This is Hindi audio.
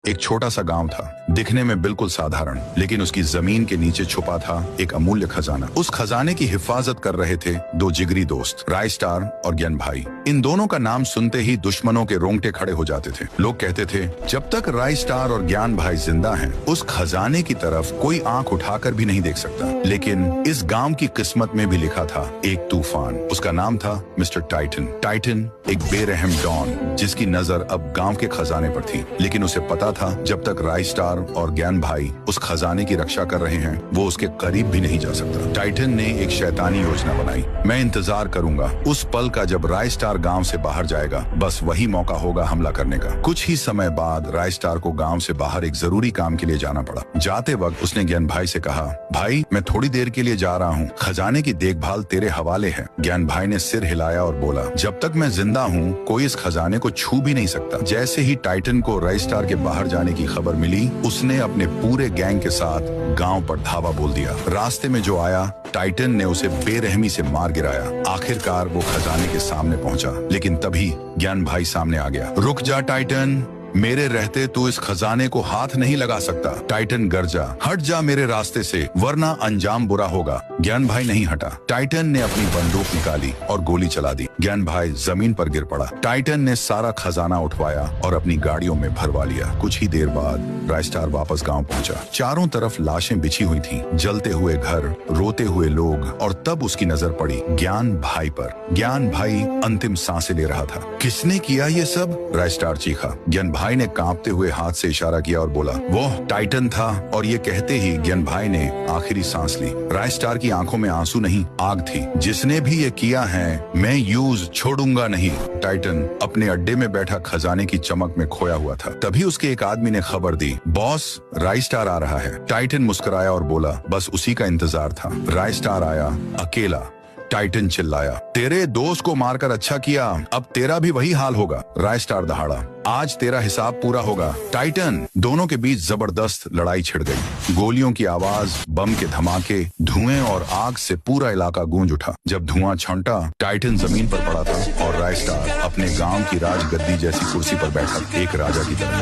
एक छोटा सा गांव था, दिखने में बिल्कुल साधारण, लेकिन उसकी जमीन के नीचे छुपा था एक अमूल्य खजाना। उस खजाने की हिफाजत कर रहे थे दो जिगरी दोस्त, राय स्टार और ज्ञान भाई। इन दोनों का नाम सुनते ही दुश्मनों के रोंगटे खड़े हो जाते थे। लोग कहते थे, जब तक राय स्टार और ज्ञान भाई जिंदा हैं, उस खजाने की तरफ कोई आंख उठाकर भी नहीं देख सकता। लेकिन इस गांव की किस्मत में भी लिखा था एक तूफान। उसका नाम था मिस्टर टाइटन। टाइटन एक बेरहम डॉन, जिसकी नजर अब गांव के खजाने पर थी। लेकिन उसे पता था, जब तक राय स्टार और ज्ञान भाई उस खजाने की रक्षा कर रहे हैं, वो उसके करीब भी नहीं जा सकता। टाइटन ने एक शैतानी योजना बनाई। मैं इंतजार करूंगा उस पल का जब राय स्टार गांव से बाहर जाएगा, बस वही मौका होगा हमला करने का। कुछ ही समय बाद राय स्टार को गांव से बाहर एक जरूरी काम के लिए जाना पड़ा। जाते वक्त उसने ज्ञान भाई से कहा, भाई मैं थोड़ी देर के लिए जा रहा हूँ, खजाने की देखभाल तेरे हवाले है। ज्ञान भाई ने सिर हिलाया और बोला, जब तक मैं जिंदा हूँ कोई इस खजाने को छू भी नहीं सकता। जैसे ही टाइटन को राय स्टार के बाहर जाने की खबर मिली, उसने अपने पूरे गैंग के साथ गांव पर धावा बोल दिया। रास्ते में जो आया, टाइटन ने उसे बेरहमी से मार गिराया। आखिरकार वो खजाने के सामने पहुंचा, लेकिन तभी ज्ञान भाई सामने आ गया। रुक जा टाइटन, मेरे रहते तू इस खजाने को हाथ नहीं लगा सकता। टाइटन गरजा, हट जा मेरे रास्ते से, वरना अंजाम बुरा होगा। ज्ञान भाई नहीं हटा। टाइटन ने अपनी बंदूक निकाली और गोली चला दी। ज्ञान भाई जमीन पर गिर पड़ा। टाइटन ने सारा खजाना उठवाया और अपनी गाड़ियों में भरवा लिया। कुछ ही देर बाद राय स्टार वापस गांव पहुंचा। चारों तरफ लाशें बिछी हुई थीं, जलते हुए घर, रोते हुए लोग, और तब उसकी नजर पड़ी ज्ञान भाई पर। ज्ञान भाई अंतिम सांसें ले रहा था। किसने किया ये सब? राय स्टार चीखा। ज्ञान भाई ने कांपते हुए हाथ से इशारा किया और बोला, वो टाइटन था। और ये कहते ही ज्ञान भाई ने आखिरी सांस ली। राय स्टार की आंखों में आंसू नहीं, आग थी। जिसने भी ये किया है, मैं यूज छोड़ूंगा नहीं। टाइटन अपने अड्डे में बैठा खजाने की चमक में खोया हुआ था। तभी उसके एक आदमी ने खबर दी, बॉस राय स्टार आ रहा है। टाइटन मुस्कुराया और बोला, बस उसी का इंतजार था। राय स्टार आया, अकेला। टाइटन चिल्लाया, तेरे दोस्त को मारकर अच्छा किया, अब तेरा भी वही हाल होगा। राय स्टार दहाड़ा, आज तेरा हिसाब पूरा होगा। टाइटन। दोनों के बीच जबरदस्त लड़ाई छिड़ गई। गोलियों की आवाज, बम के धमाके, धुएं और आग से पूरा इलाका गूंज उठा। जब धुआं छौंटा, टाइटन जमीन पर पड़ा था और राय स्टार अपने गांव की राजगद्दी जैसी कुर्सी पर बैठा, एक राजा की तरह।